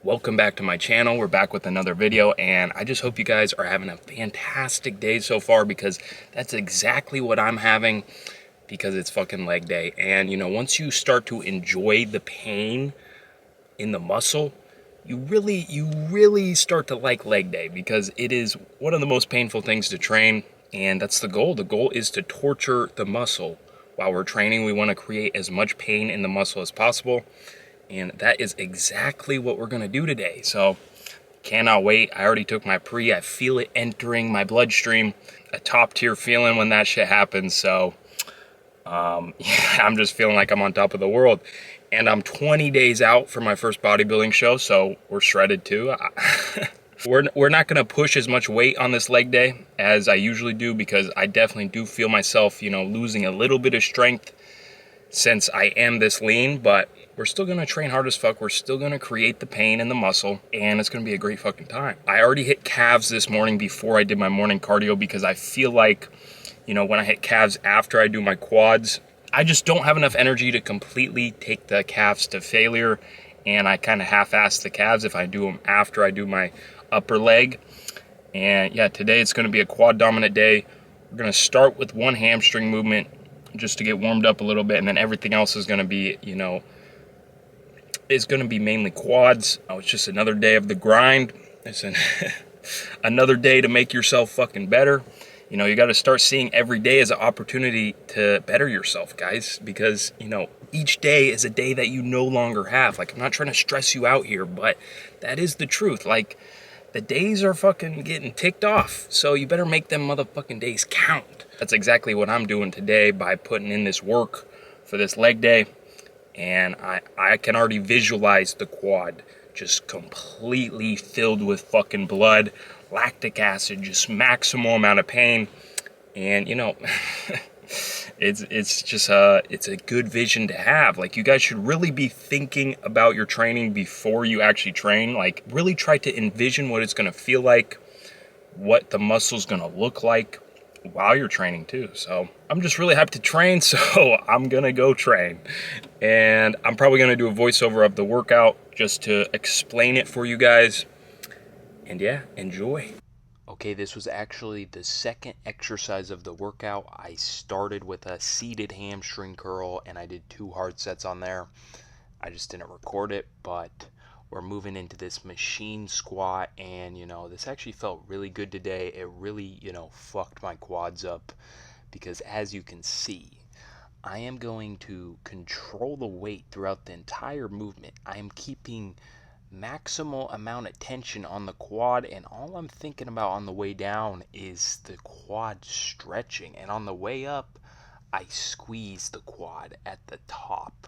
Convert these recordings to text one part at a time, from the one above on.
Welcome back to my channel. We're back with another video, and I just hope you guys are having a fantastic day so far, because that's exactly what I'm having, because it's fucking leg day. And you know, once you start to enjoy the pain in the muscle, you really start to like leg day, because it is one of the most painful things to train, and that's the goal. The goal is to torture the muscle. While we're training, we want to create as much pain in the muscle as possible. And that is exactly what we're gonna do today. So cannot wait. I already took my pre. I feel it entering my bloodstream. A top tier feeling when that shit happens. So yeah, I'm just feeling like I'm on top of the world. And I'm 20 days out for my first bodybuilding show, so we're shredded too. We're not gonna push as much weight on this leg day as I usually do, because I definitely do feel myself, you know, losing a little bit of strength since I am this lean, but we're still gonna train hard as fuck. We're still gonna create the pain in the muscle, and it's gonna be a great fucking time. I already hit calves this morning before I did my morning cardio, because I feel like, you know, when I hit calves after I do my quads, I just don't have enough energy to completely take the calves to failure, and I kind of half-ass the calves if I do them after I do my upper leg. And yeah, today it's gonna be a quad dominant day. We're gonna start with one hamstring movement just to get warmed up a little bit, and then everything else is going to be, you know, is going to be mainly quads. Oh, it's just another day of the grind. It's another day to make yourself fucking better. You know, you got to start seeing every day as an opportunity to better yourself, guys, because, you know, each day is a day that you no longer have. Like, I'm not trying to stress you out here, but that is the truth. Like, the days are fucking getting ticked off, so you better make them motherfucking days count. That's exactly what I'm doing today by putting in this work for this leg day. And I can already visualize the quad just completely filled with fucking blood, lactic acid, just maximal amount of pain. And you know, it's just it's a good vision to have. Like, you guys should really be thinking about your training before you actually train. Like, really try to envision what it's going to feel like, what the muscle's going to look like while you're training too. So I'm just really hyped to train, so I'm gonna go train, and I'm probably gonna do a voiceover of the workout just to explain it for you guys. And yeah, enjoy. Okay, this was actually the second exercise of the workout. I started with a seated hamstring curl, and I did 2 hard sets on there. I just didn't record it, but we're moving into this machine squat, and you know, this actually felt really good today. It really, you know, fucked my quads up, because as you can see, I am going to control the weight throughout the entire movement. I am keeping maximal amount of tension on the quad, and all I'm thinking about on the way down is the quad stretching, and on the way up I squeeze the quad at the top,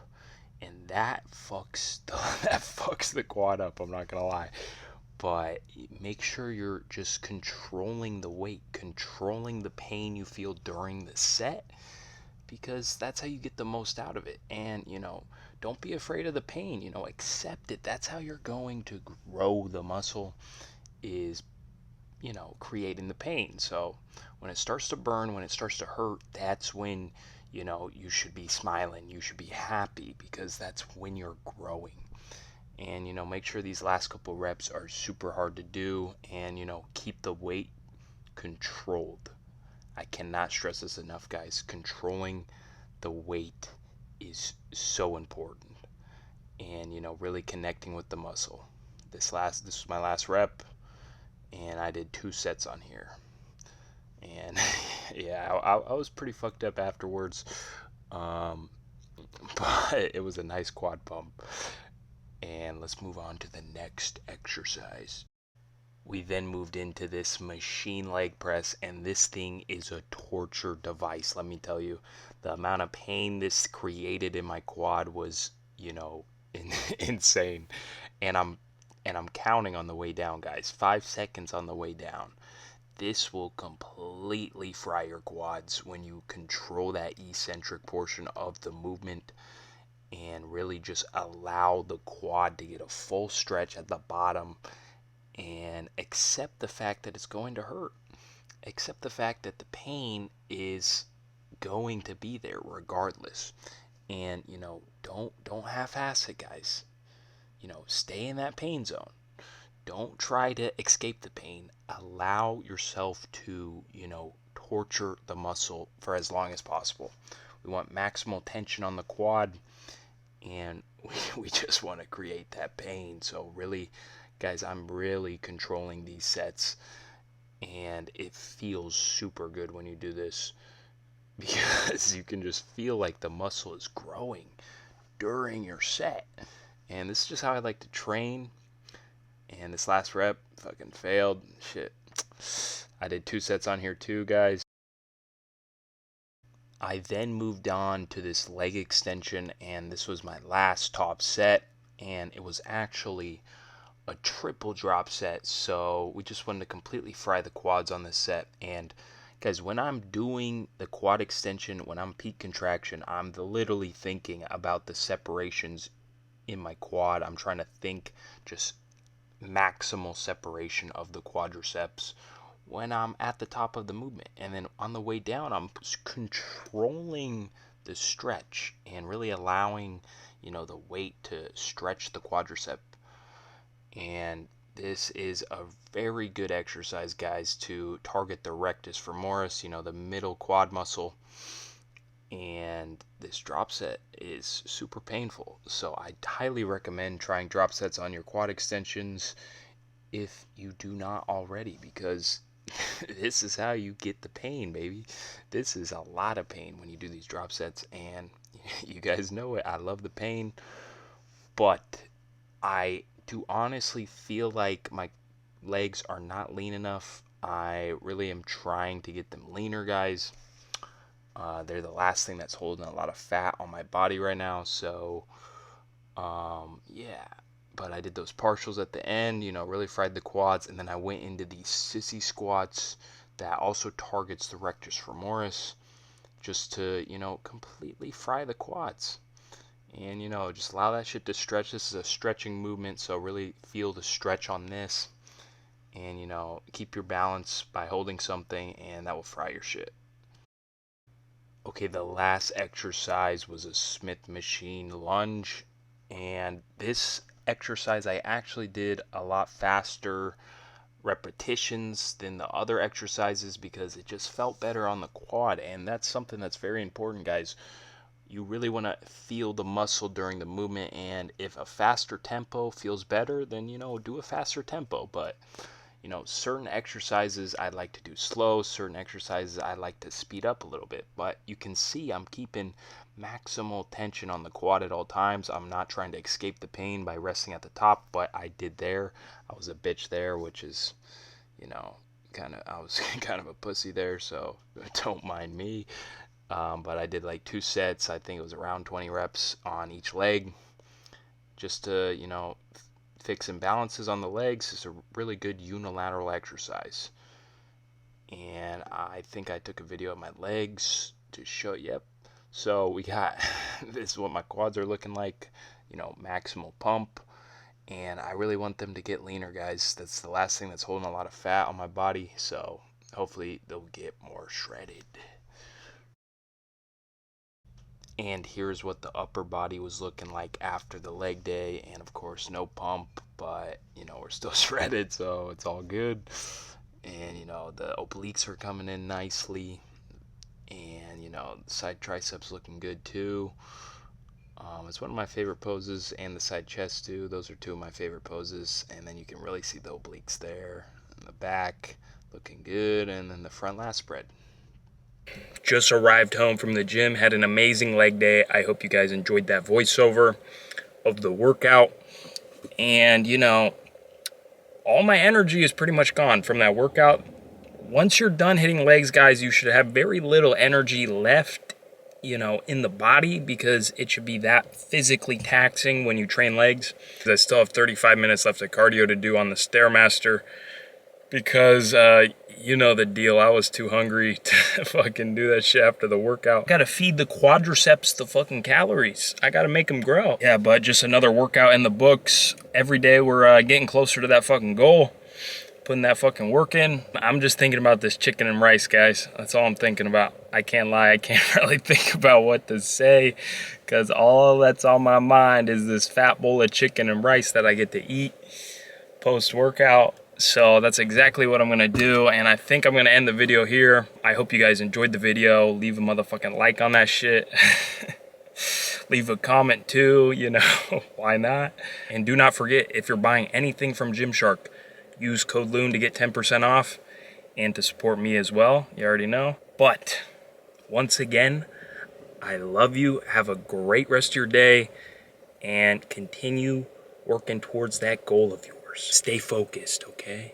and that fucks that fucks the quad up, I'm not gonna lie. But make sure you're just controlling the weight, controlling the pain you feel during the set, because that's how you get the most out of it. And you know, don't be afraid of the pain, you know, accept it. That's how you're going to grow the muscle, is, you know, creating the pain. So when it starts to burn, when it starts to hurt, that's when, you know, you should be smiling, you should be happy, because that's when you're growing. And you know, make sure these last couple reps are super hard to do, and you know, keep the weight controlled. I cannot stress this enough, guys. Controlling the weight is so important, and you know, really connecting with the muscle. This was my last rep, and I did 2 sets on here, and yeah, I was pretty fucked up afterwards, um, but it was a nice quad pump. And let's move on to the next exercise. We then moved into this machine leg press, and this thing is a torture device, let me tell you. The amount of pain this created in my quad was, you know, insane. And I'm counting on the way down, guys. 5 seconds on the way down. This will completely fry your quads when you control that eccentric portion of the movement, and really just allow the quad to get a full stretch at the bottom, and accept the fact that it's going to hurt. Accept the fact that the pain is going to be there regardless. And you know, don't half-ass it, guys. stay in that pain zone. Don't try to escape the pain. Allow yourself to, torture the muscle for as long as possible. We want maximal tension on the quad, and we just want to create that pain. So really, guys, I'm really controlling these sets, and it feels super good when you do this, because you can just feel like the muscle is growing during your set. And this is just how I like to train. And this last rep fucking failed. Shit. I did 2 sets on here too, guys. I then moved on to this leg extension, and this was my last top set, and it was actually a triple drop set. So we just wanted to completely fry the quads on this set. And guys, when I'm doing the quad extension, when I'm peak contraction, I'm literally thinking about the separations in my quad. I'm trying to think just maximal separation of the quadriceps when I'm at the top of the movement. And then on the way down, I'm controlling the stretch and really allowing, the weight to stretch the quadricep. And this is a very good exercise, guys, to target the rectus femoris, the middle quad muscle. And this drop set is super painful, so I highly recommend trying drop sets on your quad extensions if you do not already, because this is how you get the pain, baby. This is a lot of pain when you do these drop sets, and you guys know it. I love the pain, but I do honestly feel like my legs are not lean enough. I really am trying to get them leaner, guys. They're the last thing that's holding a lot of fat on my body right now. So, yeah. But I did those partials at the end, really fried the quads. And then I went into these sissy squats that also targets the rectus femoris, just to, completely fry the quads. And, just allow that shit to stretch. This is a stretching movement, so really feel the stretch on this. And, keep your balance by holding something, and that will fry your shit. Okay, the last exercise was a Smith machine lunge, and this exercise I actually did a lot faster repetitions than the other exercises because it just felt better on the quad. And that's something that's very important, guys. You really want to feel the muscle during the movement, and if a faster tempo feels better, then do a faster tempo. But certain exercises I like to do slow, certain exercises I like to speed up a little bit. But you can see I'm keeping maximal tension on the quad at all times. I'm not trying to escape the pain by resting at the top, but I did there. I was a bitch there, which is, I was kind of a pussy there, so don't mind me. But I did like 2 sets. I think it was around 20 reps on each leg, just to, fix imbalances on the legs. Is a really good unilateral exercise. And I think I took a video of my legs to show. Yep. So we got this is what my quads are looking like, maximal pump. And I really want them to get leaner, guys. That's the last thing that's holding a lot of fat on my body. So hopefully they'll get more shredded. And here's what the upper body was looking like after the leg day. And of course, no pump, but we're still shredded, so it's all good. And the obliques are coming in nicely, and the side triceps looking good too. It's one of my favorite poses, and the side chest too. Those are 2 of my favorite poses. And then you can really see the obliques there, and the back looking good, and then the front lat spread. Just arrived home from the gym, had an amazing leg day. I hope you guys enjoyed that voiceover of the workout. And, all my energy is pretty much gone from that workout. Once you're done hitting legs, guys, you should have very little energy left, in the body, because it should be that physically taxing when you train legs. I still have 35 minutes left of cardio to do on the Stairmaster because, the deal. I was too hungry to fucking do that shit after the workout. Gotta feed the quadriceps the fucking calories. I gotta make them grow. Yeah, but just another workout in the books. Every day we're getting closer to that fucking goal. putting that fucking work in. I'm just thinking about this chicken and rice, guys. That's all I'm thinking about. I can't lie, I can't really think about what to say, because all that's on my mind is this fat bowl of chicken and rice that I get to eat post-workout. So that's exactly what I'm gonna do, and I think I'm gonna end the video here. I hope you guys enjoyed the video. Leave a motherfucking like on that shit. Leave a comment too, you know, why not? And do not forget, if you're buying anything from Gymshark, use code LOON to get 10% off and to support me as well. You already know. But once again, I love you. Have a great rest of your day and continue working towards that goal of yours. Stay focused, okay?